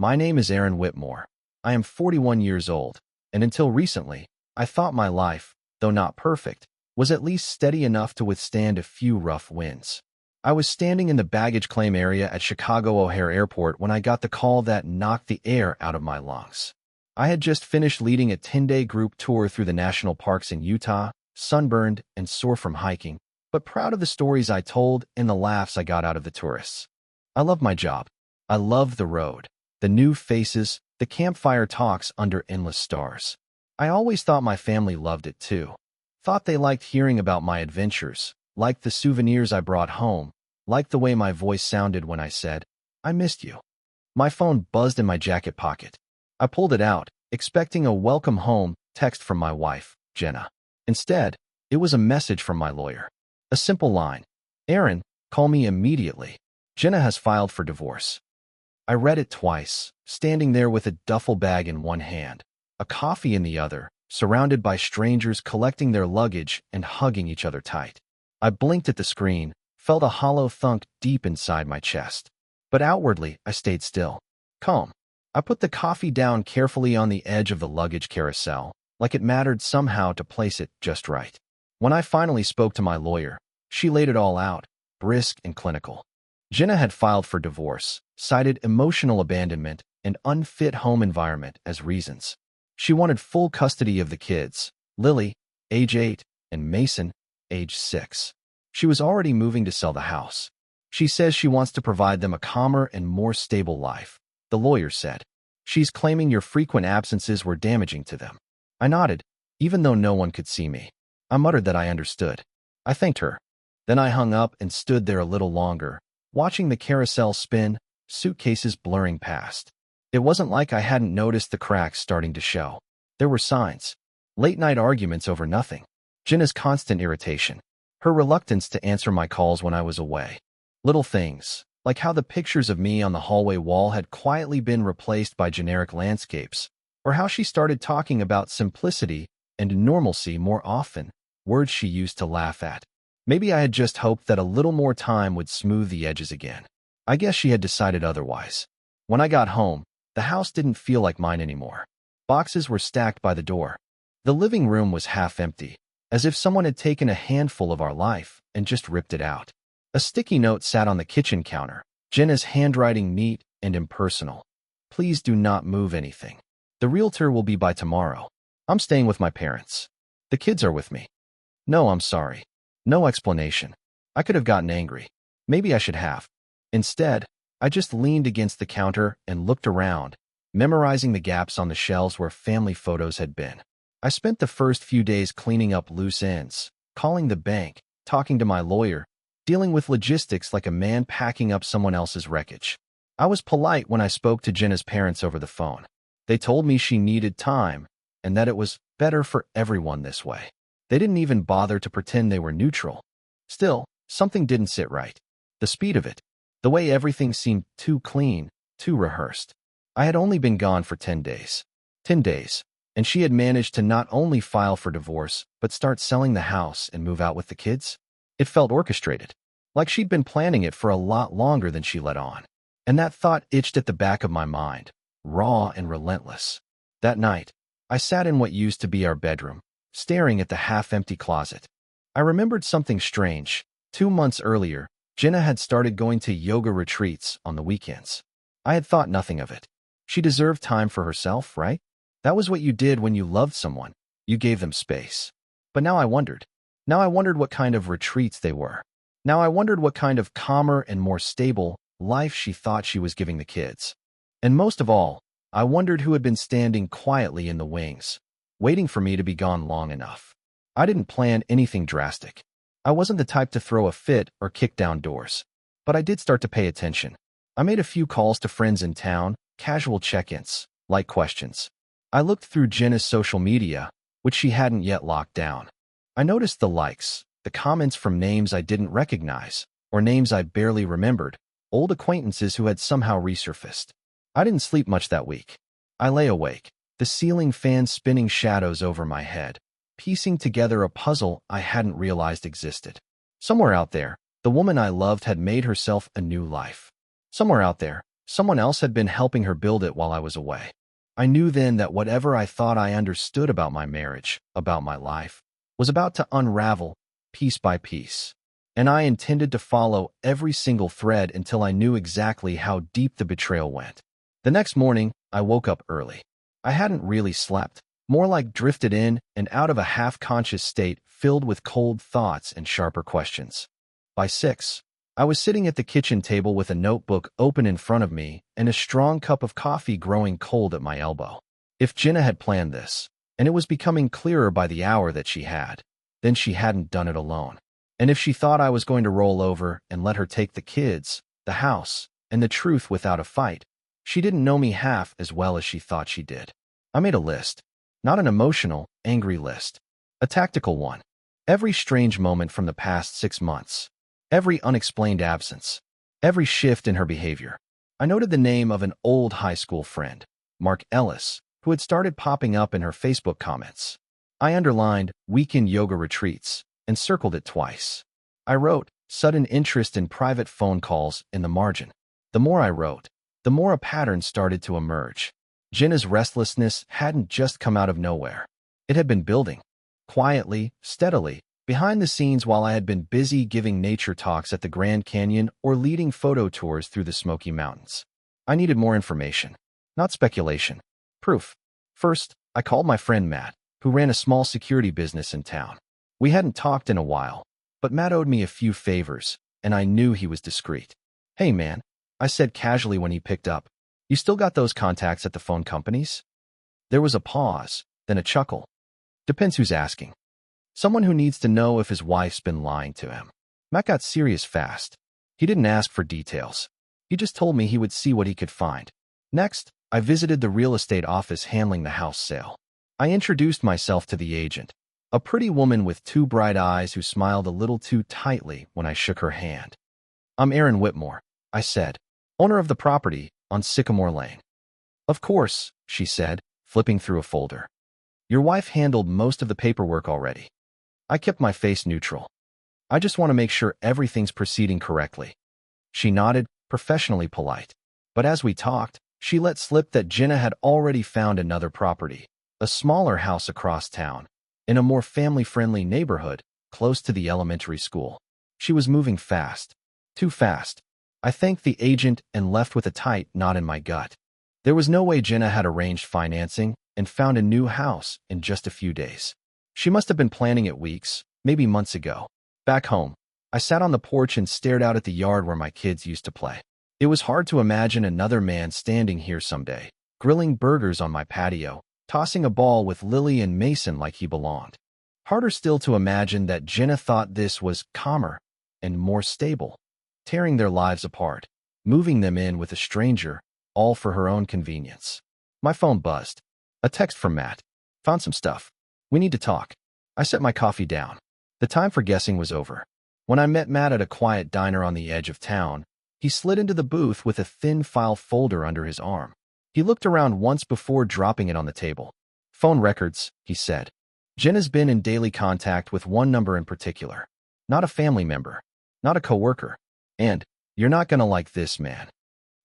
My name is Aaron Whitmore. I am 41 years old, and until recently, I thought my life, though not perfect, was at least steady enough to withstand a few rough winds. I was standing in the baggage claim area at Chicago O'Hare Airport when I got the call that knocked the air out of my lungs. I had just finished leading a 10-day group tour through the national parks in Utah, sunburned and sore from hiking, but proud of the stories I told and the laughs I got out of the tourists. I loved my job. I loved the road, the new faces, the campfire talks under endless stars. I always thought my family loved it too. Thought they liked hearing about my adventures, liked the souvenirs I brought home, liked the way my voice sounded when I said, "I missed you." My phone buzzed in my jacket pocket. I pulled it out, expecting a welcome home text from my wife, Jenna. Instead, it was a message from my lawyer. A simple line: "Aaron, call me immediately. Jenna has filed for divorce." I read it twice, standing there with a duffel bag in one hand, a coffee in the other, surrounded by strangers collecting their luggage and hugging each other tight. I blinked at the screen, felt a hollow thunk deep inside my chest. But outwardly, I stayed still, calm. I put the coffee down carefully on the edge of the luggage carousel, like it mattered somehow to place it just right. When I finally spoke to my lawyer, she laid it all out, brisk and clinical. Jenna had filed for divorce, cited emotional abandonment and unfit home environment as reasons. She wanted full custody of the kids, Lily, age 8, and Mason, age 6. She was already moving to sell the house. She says she wants to provide them a calmer and more stable life, the lawyer said. She's claiming your frequent absences were damaging to them. I nodded, even though no one could see me. I muttered that I understood. I thanked her. Then I hung up and stood there a little longer, watching the carousel spin, suitcases blurring past. It wasn't like I hadn't noticed the cracks starting to show. There were signs. Late-night arguments over nothing. Jenna's constant irritation. Her reluctance to answer my calls when I was away. Little things, like how the pictures of me on the hallway wall had quietly been replaced by generic landscapes, or how she started talking about simplicity and normalcy more often, words she used to laugh at. Maybe I had just hoped that a little more time would smooth the edges again. I guess she had decided otherwise. When I got home, the house didn't feel like mine anymore. Boxes were stacked by the door. The living room was half empty, as if someone had taken a handful of our life and just ripped it out. A sticky note sat on the kitchen counter, Jenna's handwriting neat and impersonal. "Please do not move anything. The realtor will be by tomorrow. I'm staying with my parents. The kids are with me." No, I'm sorry. No explanation. I could have gotten angry. Maybe I should have. Instead, I just leaned against the counter and looked around, memorizing the gaps on the shelves where family photos had been. I spent the first few days cleaning up loose ends, calling the bank, talking to my lawyer, dealing with logistics like a man packing up someone else's wreckage. I was polite when I spoke to Jenna's parents over the phone. They told me she needed time and that it was better for everyone this way. They didn't even bother to pretend they were neutral. Still, something didn't sit right. The speed of it. The way everything seemed too clean, too rehearsed. I had only been gone for 10 days. 10 days. And she had managed to not only file for divorce, but start selling the house and move out with the kids. It felt orchestrated. Like she'd been planning it for a lot longer than she let on. And that thought itched at the back of my mind, raw and relentless. That night, I sat in what used to be our bedroom, staring at the half-empty closet. I remembered something strange. 2 months earlier, Jenna had started going to yoga retreats on the weekends. I had thought nothing of it. She deserved time for herself, right? That was what you did when you loved someone. You gave them space. But now I wondered. Now I wondered what kind of retreats they were. Now I wondered what kind of calmer and more stable life she thought she was giving the kids. And most of all, I wondered who had been standing quietly in the wings, waiting for me to be gone long enough. I didn't plan anything drastic. I wasn't the type to throw a fit or kick down doors. But I did start to pay attention. I made a few calls to friends in town, casual check-ins, light questions. I looked through Jenna's social media, which she hadn't yet locked down. I noticed the likes, the comments from names I didn't recognize, or names I barely remembered, old acquaintances who had somehow resurfaced. I didn't sleep much that week. I lay awake, the ceiling fan spinning shadows over my head, piecing together a puzzle I hadn't realized existed. Somewhere out there, the woman I loved had made herself a new life. Somewhere out there, Someone else had been helping her build it while I was away. I knew then that whatever I thought I understood about my marriage, about my life, was about to unravel piece by piece. And I intended to follow every single thread until I knew exactly how deep the betrayal went. The next morning, I woke up early. I hadn't really slept, more like drifted in and out of a half-conscious state filled with cold thoughts and sharper questions. By 6, I was sitting at the kitchen table with a notebook open in front of me and a strong cup of coffee growing cold at my elbow. If Jenna had planned this, and it was becoming clearer by the hour that she had, then she hadn't done it alone. And if she thought I was going to roll over and let her take the kids, the house, and the truth without a fight, she didn't know me half as well as she thought she did. I made a list. Not an emotional, angry list. A tactical one. Every strange moment from the past 6 months. Every unexplained absence. Every shift in her behavior. I noted the name of an old high school friend, Mark Ellis, who had started popping up in her Facebook comments. I underlined weekend yoga retreats and circled it twice. I wrote sudden interest in private phone calls in the margin. The more I wrote, the more a pattern started to emerge. Jenna's restlessness hadn't just come out of nowhere. It had been building, quietly, steadily, behind the scenes while I had been busy giving nature talks at the Grand Canyon or leading photo tours through the Smoky Mountains. I needed more information, not speculation. Proof. First, I called my friend Matt, who ran a small security business in town. We hadn't talked in a while, but Matt owed me a few favors, and I knew he was discreet. "Hey man," I said casually when he picked up. "You still got those contacts at the phone companies?" There was a pause, then a chuckle. "Depends who's asking. Someone who needs to know if his wife's been lying to him." Matt got serious fast. He didn't ask for details. He just told me he would see what he could find. Next, I visited the real estate office handling the house sale. I introduced myself to the agent, a pretty woman with 2 bright eyes who smiled a little too tightly when I shook her hand. "I'm Aaron Whitmore," I said, "owner of the property on Sycamore Lane." "Of course," she said, flipping through a folder. "Your wife handled most of the paperwork already." I kept my face neutral. "I just want to make sure everything's proceeding correctly." She nodded, professionally polite. But as we talked, she let slip that Jenna had already found another property, a smaller house across town, in a more family-friendly neighborhood, close to the elementary school. She was moving fast. Too fast. I thanked the agent and left with a tight knot in my gut. There was no way Jenna had arranged financing and found a new house in just a few days. She must have been planning it weeks, maybe months ago. Back home, I sat on the porch and stared out at the yard where my kids used to play. It was hard to imagine another man standing here someday, grilling burgers on my patio, tossing a ball with Lily and Mason like he belonged. Harder still to imagine that Jenna thought this was calmer and more stable, tearing their lives apart, moving them in with a stranger, all for her own convenience. My phone buzzed. A text from Matt. "Found some stuff. We need to talk." I set my coffee down. The time for guessing was over. When I met Matt at a quiet diner on the edge of town, he slid into the booth with a thin file folder under his arm. He looked around once before dropping it on the table. "Phone records," he said. "Jenna's been in daily contact with one number in particular. Not a family member. Not a coworker. And, you're not gonna like this, man."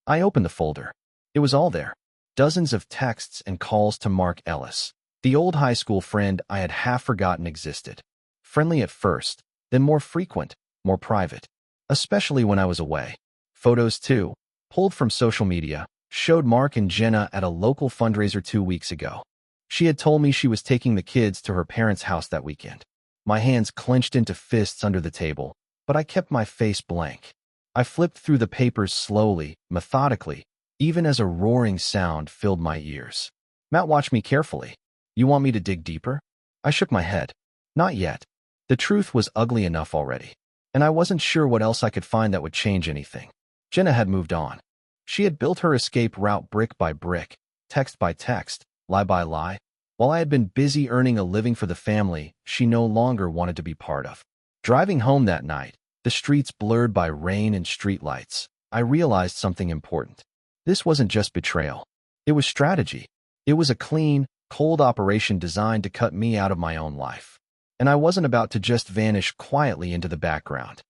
I opened the folder. It was all there. Dozens of texts and calls to Mark Ellis, the old high school friend I had half forgotten existed. Friendly at first, then more frequent, more private. Especially when I was away. Photos, too, pulled from social media, showed Mark and Jenna at a local fundraiser 2 weeks ago. She had told me she was taking the kids to her parents' house that weekend. My hands clenched into fists under the table, but I kept my face blank. I flipped through the papers slowly, methodically, even as a roaring sound filled my ears. Matt watched me carefully. "You want me to dig deeper?" I shook my head. "Not yet. The truth was ugly enough already, and I wasn't sure what else I could find that would change anything." Jenna had moved on. She had built her escape route brick by brick, text by text, lie by lie. While I had been busy earning a living for the family she no longer wanted to be part of. Driving home that night, the streets blurred by rain and streetlights, I realized something important. This wasn't just betrayal. It was strategy. It was a clean, cold operation designed to cut me out of my own life. And I wasn't about to just vanish quietly into the background.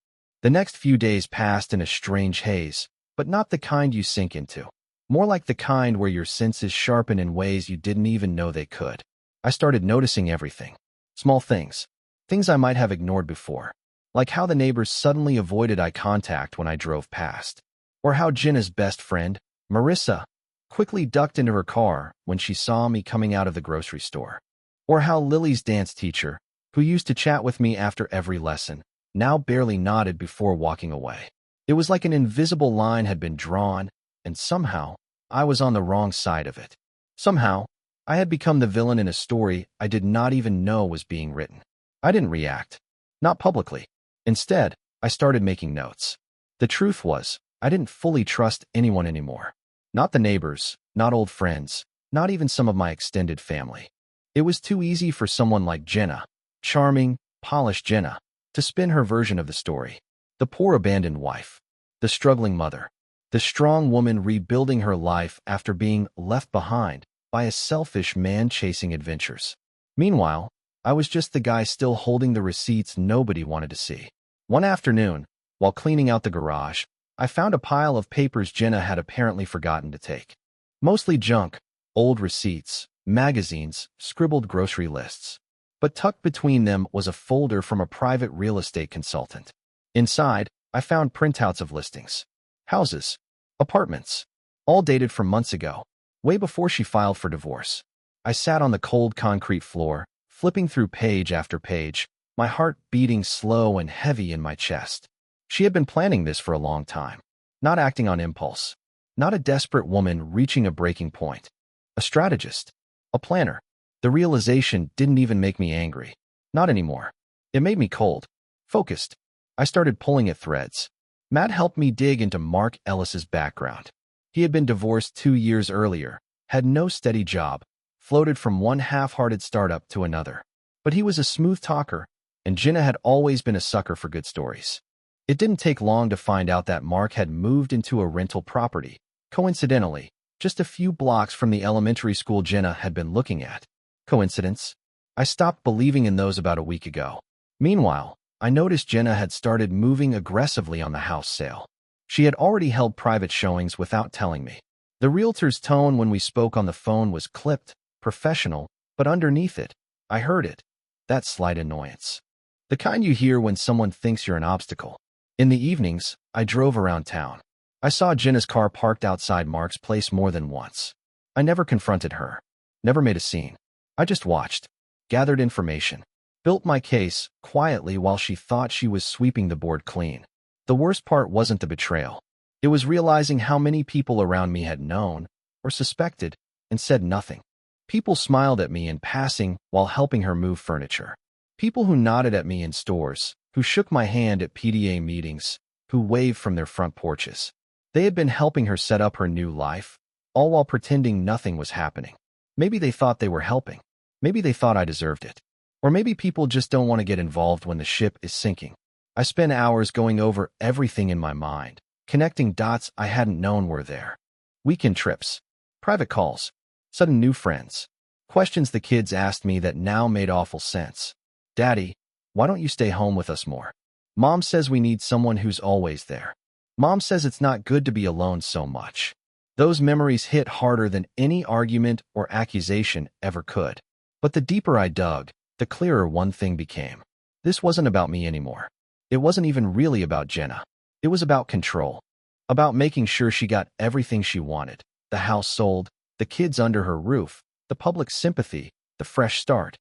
The next few days passed in a strange haze, but not the kind you sink into. More like the kind where your senses sharpen in ways you didn't even know they could. I started noticing everything. Small things. Things I might have ignored before. Like how the neighbors suddenly avoided eye contact when I drove past. Or how Jenna's best friend, Marissa, quickly ducked into her car when she saw me coming out of the grocery store. Or how Lily's dance teacher, who used to chat with me after every lesson, now barely nodded before walking away. It was like an invisible line had been drawn, and somehow, I was on the wrong side of it. Somehow, I had become the villain in a story I did not even know was being written. I didn't react. Not publicly. Instead, I started making notes. The truth was, I didn't fully trust anyone anymore. Not the neighbors, not old friends, not even some of my extended family. It was too easy for someone like Jenna, charming, polished Jenna, to spin her version of the story. The poor abandoned wife. The struggling mother. The strong woman rebuilding her life after being left behind by a selfish man chasing adventures. Meanwhile, I was just the guy still holding the receipts nobody wanted to see. One afternoon, while cleaning out the garage, I found a pile of papers Jenna had apparently forgotten to take. Mostly junk, old receipts, magazines, scribbled grocery lists. But tucked between them was a folder from a private real estate consultant. Inside, I found printouts of listings. Houses. Apartments. All dated from months ago, way before she filed for divorce. I sat on the cold concrete floor, flipping through page after page, my heart beating slow and heavy in my chest. She had been planning this for a long time, not acting on impulse, not a desperate woman reaching a breaking point. A strategist. A planner. The realization didn't even make me angry. Not anymore. It made me cold. Focused. I started pulling at threads. Matt helped me dig into Mark Ellis's background. He had been divorced 2 years earlier, had no steady job, floated from one half-hearted startup to another. But he was a smooth talker, and Jenna had always been a sucker for good stories. It didn't take long to find out that Mark had moved into a rental property, coincidentally, just a few blocks from the elementary school Jenna had been looking at. Coincidence? I stopped believing in those about a week ago. Meanwhile, I noticed Jenna had started moving aggressively on the house sale. She had already held private showings without telling me. The realtor's tone when we spoke on the phone was clipped, professional, but underneath it, I heard it. That slight annoyance. The kind you hear when someone thinks you're an obstacle. In the evenings, I drove around town. I saw Jenna's car parked outside Mark's place more than once. I never confronted her. Never made a scene. I just watched. Gathered information. Built my case, quietly while she thought she was sweeping the board clean. The worst part wasn't the betrayal. It was realizing how many people around me had known, or suspected, and said nothing. People smiled at me in passing while helping her move furniture. People who nodded at me in stores, who shook my hand at PDA meetings, who waved from their front porches. They had been helping her set up her new life, all while pretending nothing was happening. Maybe they thought they were helping. Maybe they thought I deserved it. Or maybe people just don't want to get involved when the ship is sinking. I spent hours going over everything in my mind, connecting dots I hadn't known were there. Weekend trips, private calls, sudden new friends, questions the kids asked me that now made awful sense. Daddy, why don't you stay home with us more? Mom says we need someone who's always there. Mom says it's not good to be alone so much. Those memories hit harder than any argument or accusation ever could. But the deeper I dug, the clearer one thing became. This wasn't about me anymore. It wasn't even really about Jenna. It was about control. About making sure she got everything she wanted. The house sold, the kids under her roof, the public sympathy, the fresh start.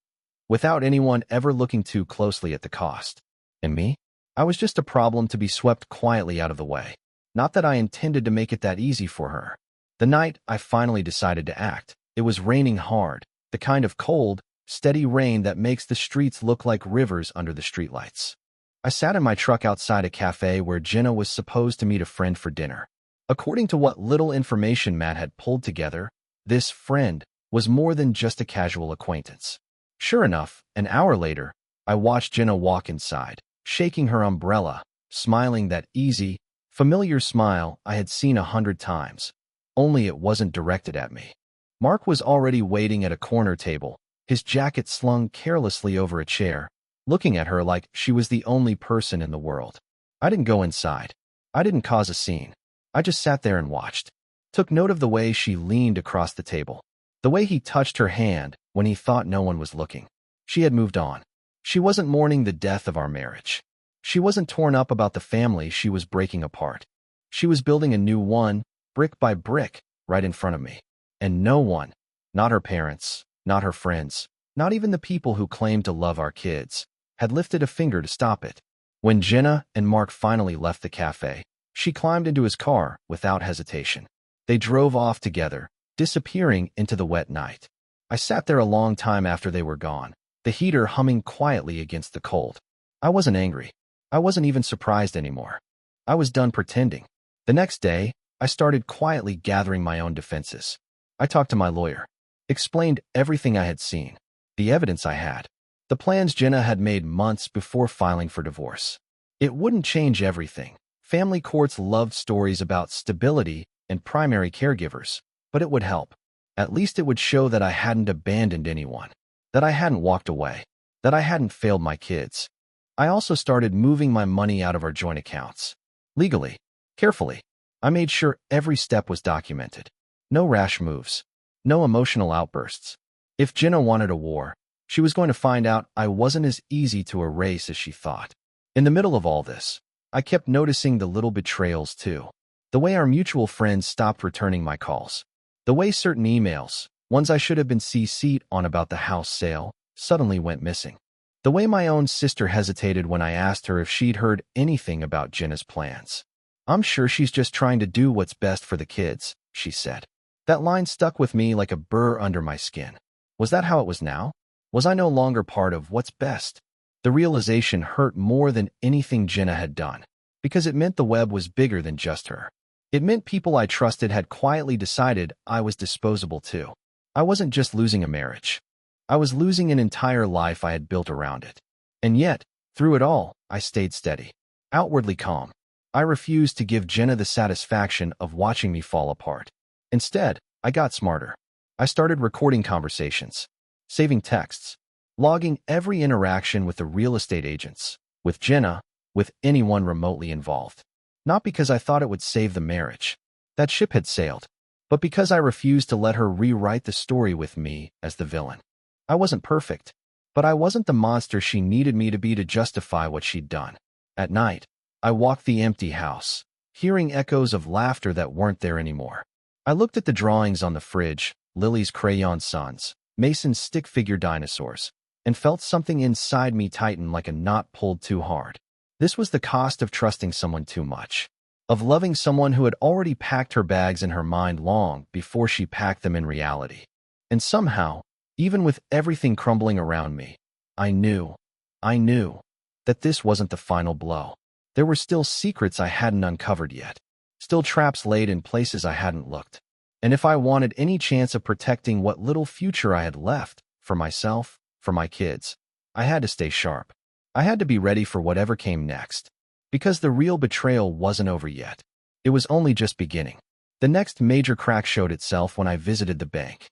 Without anyone ever looking too closely at the cost. And me? I was just a problem to be swept quietly out of the way. Not that I intended to make it that easy for her. The night I finally decided to act, it was raining hard, the kind of cold, steady rain that makes the streets look like rivers under the streetlights. I sat in my truck outside a cafe where Jenna was supposed to meet a friend for dinner. According to what little information Matt had pulled together, this friend was more than just a casual acquaintance. Sure enough, an hour later, I watched Jenna walk inside, shaking her umbrella, smiling that easy, familiar smile I had seen 100 times. Only it wasn't directed at me. Mark was already waiting at a corner table, his jacket slung carelessly over a chair, looking at her like she was the only person in the world. I didn't go inside. I didn't cause a scene. I just sat there and watched. Took note of the way she leaned across the table. The way he touched her hand when he thought no one was looking. She had moved on. She wasn't mourning the death of our marriage. She wasn't torn up about the family she was breaking apart. She was building a new one, brick by brick, right in front of me. And no one, not her parents, not her friends, not even the people who claimed to love our kids, had lifted a finger to stop it. When Jenna and Mark finally left the cafe, she climbed into his car without hesitation. They drove off together, disappearing into the wet night. I sat there a long time after they were gone, the heater humming quietly against the cold. I wasn't angry. I wasn't even surprised anymore. I was done pretending. The next day, I started quietly gathering my own defenses. I talked to my lawyer, explained everything I had seen, the evidence I had, the plans Jenna had made months before filing for divorce. It wouldn't change everything. Family courts loved stories about stability and primary caregivers, but it would help. At least it would show that I hadn't abandoned anyone, that I hadn't walked away, that I hadn't failed my kids. I also started moving my money out of our joint accounts. Legally, carefully. I made sure every step was documented. No rash moves. No emotional outbursts. If Jenna wanted a war, she was going to find out I wasn't as easy to erase as she thought. In the middle of all this, I kept noticing the little betrayals too. The way our mutual friends stopped returning my calls. The way certain emails, ones I should have been CC'd on about the house sale, suddenly went missing. The way my own sister hesitated when I asked her if she'd heard anything about Jenna's plans. "I'm sure she's just trying to do what's best for the kids," she said. That line stuck with me like a burr under my skin. Was that how it was now? Was I no longer part of what's best? The realization hurt more than anything Jenna had done, because it meant the web was bigger than just her. It meant people I trusted had quietly decided I was disposable too. I wasn't just losing a marriage. I was losing an entire life I had built around it. And yet, through it all, I stayed steady, outwardly calm. I refused to give Jenna the satisfaction of watching me fall apart. Instead, I got smarter. I started recording conversations, saving texts, logging every interaction with the real estate agents, with Jenna, with anyone remotely involved. Not because I thought it would save the marriage. That ship had sailed. But because I refused to let her rewrite the story with me as the villain. I wasn't perfect, but I wasn't the monster she needed me to be to justify what she'd done. At night, I walked the empty house, hearing echoes of laughter that weren't there anymore. I looked at the drawings on the fridge, Lily's crayon suns, Mason's stick figure dinosaurs, and felt something inside me tighten like a knot pulled too hard. This was the cost of trusting someone too much, of loving someone who had already packed her bags in her mind long before she packed them in reality. And somehow, even with everything crumbling around me, I knew that this wasn't the final blow. There were still secrets I hadn't uncovered yet, still traps laid in places I hadn't looked. And if I wanted any chance of protecting what little future I had left, for myself, for my kids, I had to stay sharp. I had to be ready for whatever came next. Because the real betrayal wasn't over yet. It was only just beginning. The next major crack showed itself when I visited the bank.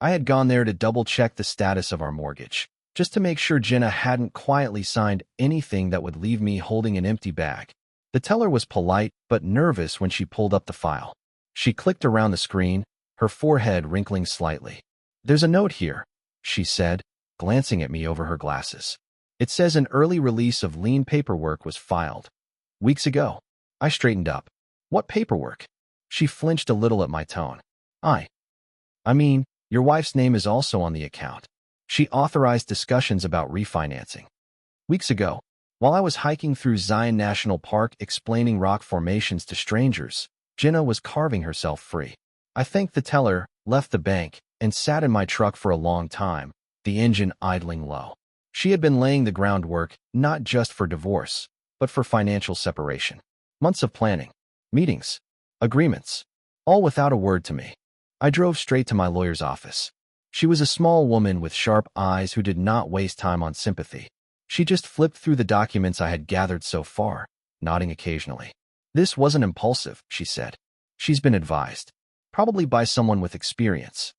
I had gone there to double-check the status of our mortgage, just to make sure Jenna hadn't quietly signed anything that would leave me holding an empty bag. The teller was polite but nervous when she pulled up the file. She clicked around the screen, her forehead wrinkling slightly. "There's a note here," she said, glancing at me over her glasses. "It says an early release of lien paperwork was filed weeks ago." I straightened up. "What paperwork?" She flinched a little at my tone. I mean, your wife's name is also on the account. She authorized discussions about refinancing. Weeks ago, while I was hiking through Zion National Park explaining rock formations to strangers, Jenna was carving herself free. I thanked the teller, left the bank, and sat in my truck for a long time, the engine idling low. She had been laying the groundwork not just for divorce, but for financial separation. Months of planning, meetings, agreements, all without a word to me. I drove straight to my lawyer's office. She was a small woman with sharp eyes who did not waste time on sympathy. She just flipped through the documents I had gathered so far, nodding occasionally. "This wasn't impulsive," she said. "She's been advised. Probably by someone with experience."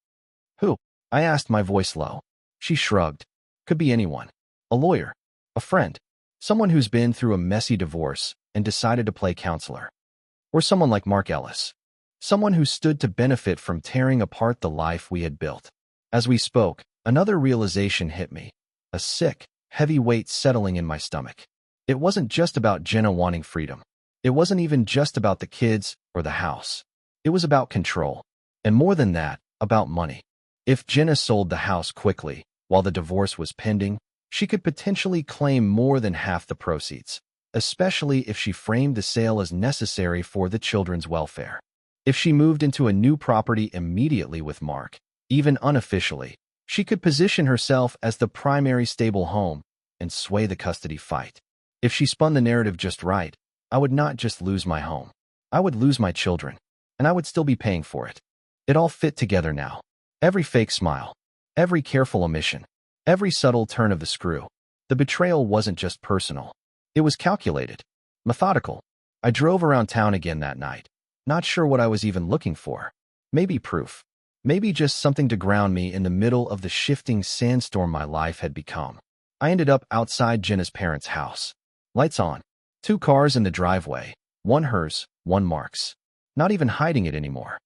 "Who?" I asked, my voice low. She shrugged. "Could be anyone. A lawyer. A friend. Someone who's been through a messy divorce and decided to play counselor." Or someone like Mark Ellis? Someone who stood to benefit from tearing apart the life we had built. As we spoke, another realization hit me. A sick, heavy weight settling in my stomach. It wasn't just about Jenna wanting freedom. It wasn't even just about the kids or the house. It was about control. And more than that, about money. If Jenna sold the house quickly, while the divorce was pending, she could potentially claim more than half the proceeds, especially if she framed the sale as necessary for the children's welfare. If she moved into a new property immediately with Mark, even unofficially, she could position herself as the primary stable home and sway the custody fight. If she spun the narrative just right, I would not just lose my home. I would lose my children, and I would still be paying for it. It all fit together now. Every fake smile, every careful omission, every subtle turn of the screw. The betrayal wasn't just personal. It was calculated, methodical. I drove around town again that night, not sure what I was even looking for. Maybe proof. Maybe just something to ground me in the middle of the shifting sandstorm my life had become. I ended up outside Jenna's parents' house. Lights on. 2 cars in the driveway. One hers, one Mark's. Not even hiding it anymore.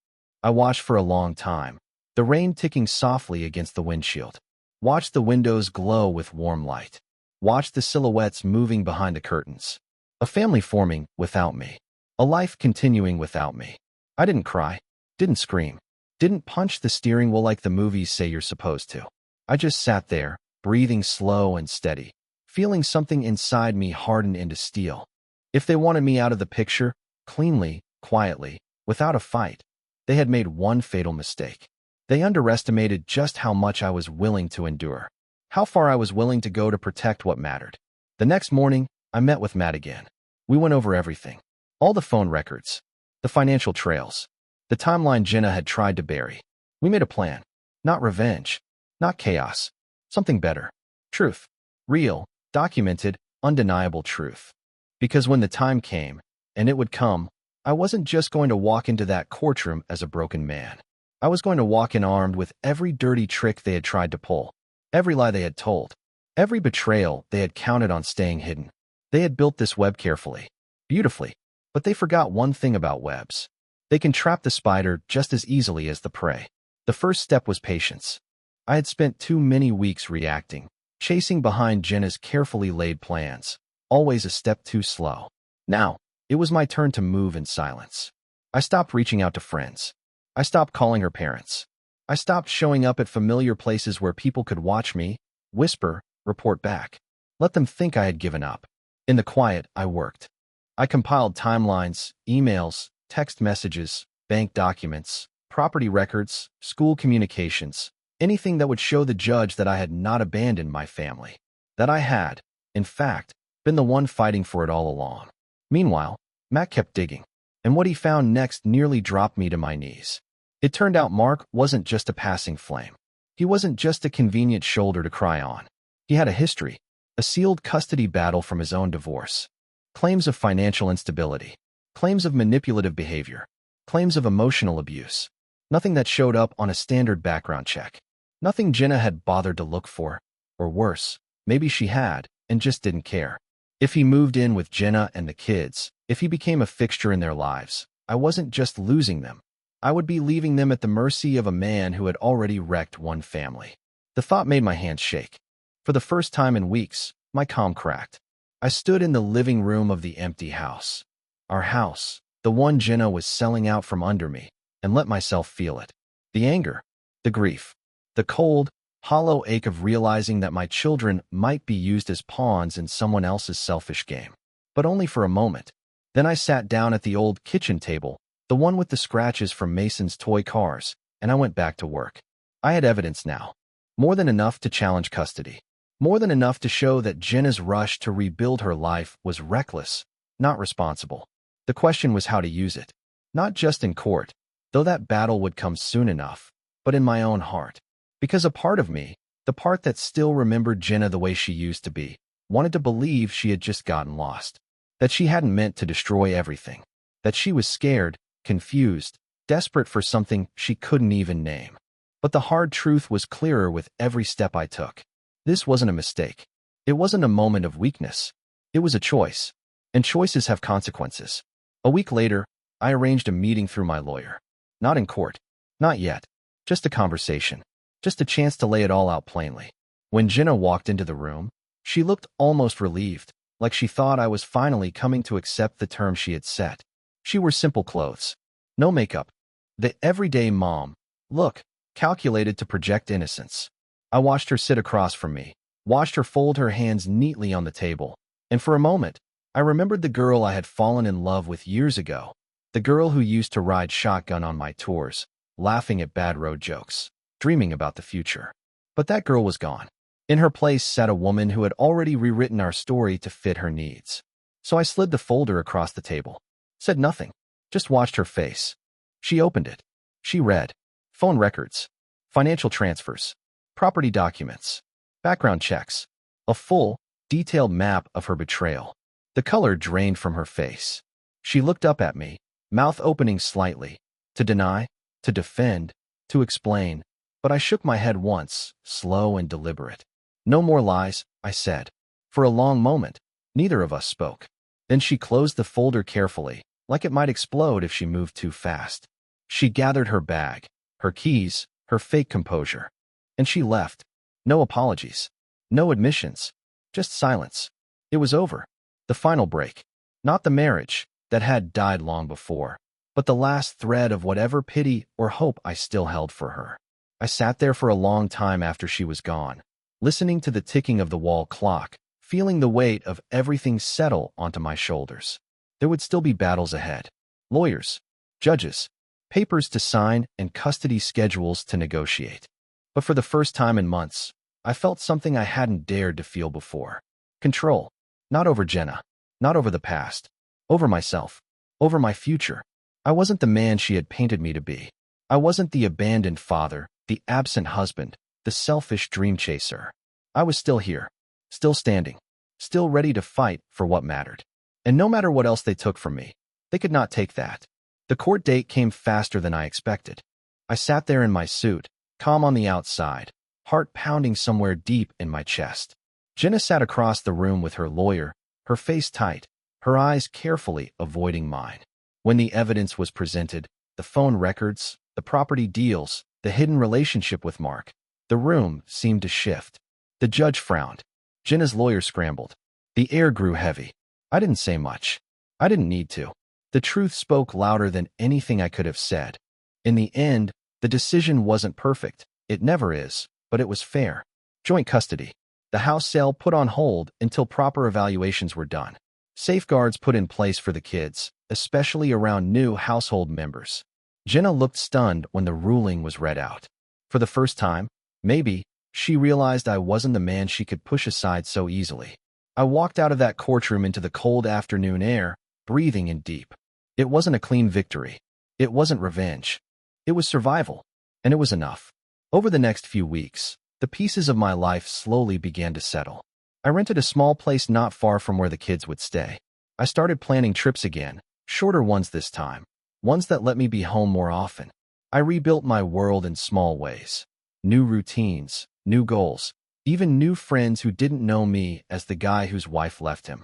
I watched for a long time. The rain ticking softly against the windshield. Watched the windows glow with warm light. Watched the silhouettes moving behind the curtains. A family forming without me. A life continuing without me. I didn't cry. Didn't scream. Didn't punch the steering wheel like the movies say you're supposed to. I just sat there, breathing slow and steady, feeling something inside me harden into steel. If they wanted me out of the picture, cleanly, quietly, without a fight, they had made one fatal mistake. They underestimated just how much I was willing to endure, how far I was willing to go to protect what mattered. The next morning, I met with Matt again. We went over everything. All the phone records, the financial trails, the timeline Jenna had tried to bury. We made a plan. Not revenge. Not chaos. Something better. Truth. Real, documented, undeniable truth. Because when the time came, and it would come, I wasn't just going to walk into that courtroom as a broken man. I was going to walk in armed with every dirty trick they had tried to pull, every lie they had told, every betrayal they had counted on staying hidden. They had built this web carefully, beautifully, but they forgot one thing about webs. They can trap the spider just as easily as the prey. The first step was patience. I had spent too many weeks reacting, chasing behind Jenna's carefully laid plans, always a step too slow. Now, it was my turn to move in silence. I stopped reaching out to friends. I stopped calling her parents. I stopped showing up at familiar places where people could watch me, whisper, report back. Let them think I had given up. In the quiet, I worked. I compiled timelines, emails, text messages, bank documents, property records, school communications, anything that would show the judge that I had not abandoned my family. That I had, in fact, been the one fighting for it all along. Meanwhile, Matt kept digging, and what he found next nearly dropped me to my knees. It turned out Mark wasn't just a passing flame. He wasn't just a convenient shoulder to cry on. He had a history, a sealed custody battle from his own divorce, claims of financial instability, claims of manipulative behavior, claims of emotional abuse. Nothing that showed up on a standard background check. Nothing Jenna had bothered to look for, or worse, maybe she had, and just didn't care. If he moved in with Jenna and the kids, if he became a fixture in their lives, I wasn't just losing them. I would be leaving them at the mercy of a man who had already wrecked one family. The thought made my hands shake. For the first time in weeks, my calm cracked. I stood in the living room of the empty house. Our house, the one Jenna was selling out from under me, and let myself feel it. The anger, the grief, the cold, hollow ache of realizing that my children might be used as pawns in someone else's selfish game. But only for a moment. Then I sat down at the old kitchen table, the one with the scratches from Mason's toy cars, and I went back to work. I had evidence now. More than enough to challenge custody. More than enough to show that Jenna's rush to rebuild her life was reckless, not responsible. The question was how to use it. Not just in court, though that battle would come soon enough, but in my own heart. Because a part of me, the part that still remembered Jenna the way she used to be, wanted to believe she had just gotten lost. That she hadn't meant to destroy everything. That she was scared, confused, desperate for something she couldn't even name. But the hard truth was clearer with every step I took. This wasn't a mistake. It wasn't a moment of weakness. It was a choice. And choices have consequences. A week later, I arranged a meeting through my lawyer. Not in court. Not yet. Just a conversation. Just a chance to lay it all out plainly. When Jenna walked into the room, she looked almost relieved, like she thought I was finally coming to accept the terms she had set. She wore simple clothes. No makeup. The everyday mom look, calculated to project innocence. I watched her sit across from me, watched her fold her hands neatly on the table, and for a moment, I remembered the girl I had fallen in love with years ago, the girl who used to ride shotgun on my tours, laughing at bad road jokes, dreaming about the future. But that girl was gone. In her place sat a woman who had already rewritten our story to fit her needs. So I slid the folder across the table, said nothing, just watched her face. She opened it. She read. Phone records, financial transfers, property documents, background checks, a full, detailed map of her betrayal. The color drained from her face. She looked up at me, mouth opening slightly, to deny, to defend, to explain, but I shook my head once, slow and deliberate. No more lies, I said. For a long moment, neither of us spoke. Then she closed the folder carefully, like it might explode if she moved too fast. She gathered her bag, her keys, her fake composure. And she left. No apologies. No admissions. Just silence. It was over. The final break. Not the marriage that had died long before, but the last thread of whatever pity or hope I still held for her. I sat there for a long time after she was gone, listening to the ticking of the wall clock, feeling the weight of everything settle onto my shoulders. There would still be battles ahead. Lawyers, judges, papers to sign, and custody schedules to negotiate. But for the first time in months, I felt something I hadn't dared to feel before. Control. Not over Jenna. Not over the past. Over myself. Over my future. I wasn't the man she had painted me to be. I wasn't the abandoned father, the absent husband, the selfish dream chaser. I was still here. Still standing. Still ready to fight for what mattered. And no matter what else they took from me, they could not take that. The court date came faster than I expected. I sat there in my suit, calm on the outside, heart pounding somewhere deep in my chest. Jenna sat across the room with her lawyer, her face tight, her eyes carefully avoiding mine. When the evidence was presented, the phone records, the property deals, the hidden relationship with Mark, the room seemed to shift. The judge frowned. Jenna's lawyer scrambled. The air grew heavy. I didn't say much. I didn't need to. The truth spoke louder than anything I could have said. In the end, the decision wasn't perfect. It never is, but it was fair. Joint custody. The house sale put on hold until proper evaluations were done. Safeguards put in place for the kids, especially around new household members. Jenna looked stunned when the ruling was read out. For the first time, maybe, she realized I wasn't the man she could push aside so easily. I walked out of that courtroom into the cold afternoon air, breathing in deep. It wasn't a clean victory. It wasn't revenge. It was survival, and it was enough. Over the next few weeks, the pieces of my life slowly began to settle. I rented a small place not far from where the kids would stay. I started planning trips again, shorter ones this time, ones that let me be home more often. I rebuilt my world in small ways. New routines, new goals, even new friends who didn't know me as the guy whose wife left him.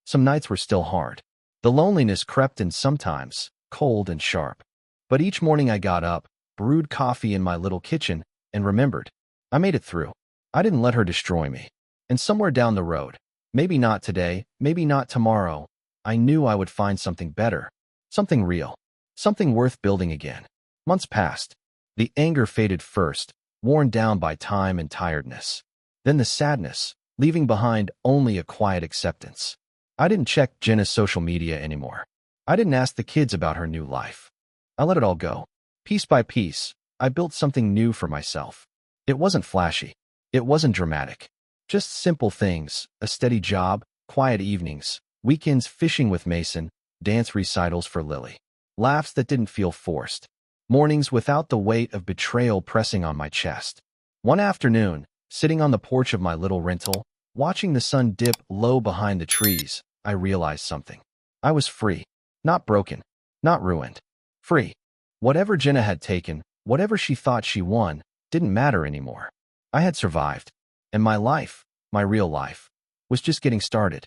Some nights were still hard. The loneliness crept in sometimes, cold and sharp. But each morning I got up, brewed coffee in my little kitchen, and remembered. I made it through. I didn't let her destroy me. And somewhere down the road, maybe not today, maybe not tomorrow, I knew I would find something better, something real, something worth building again. Months passed. The anger faded first, worn down by time and tiredness. Then the sadness, leaving behind only a quiet acceptance. I didn't check Jenna's social media anymore. I didn't ask the kids about her new life. I let it all go. Piece by piece, I built something new for myself. It wasn't flashy. It wasn't dramatic. Just simple things, a steady job, quiet evenings, weekends fishing with Mason, dance recitals for Lily. Laughs that didn't feel forced. Mornings without the weight of betrayal pressing on my chest. One afternoon, sitting on the porch of my little rental, watching the sun dip low behind the trees, I realized something. I was free. Not broken. Not ruined. Free. Whatever Jenna had taken, whatever she thought she won, didn't matter anymore. I had survived. And my life, my real life, was just getting started.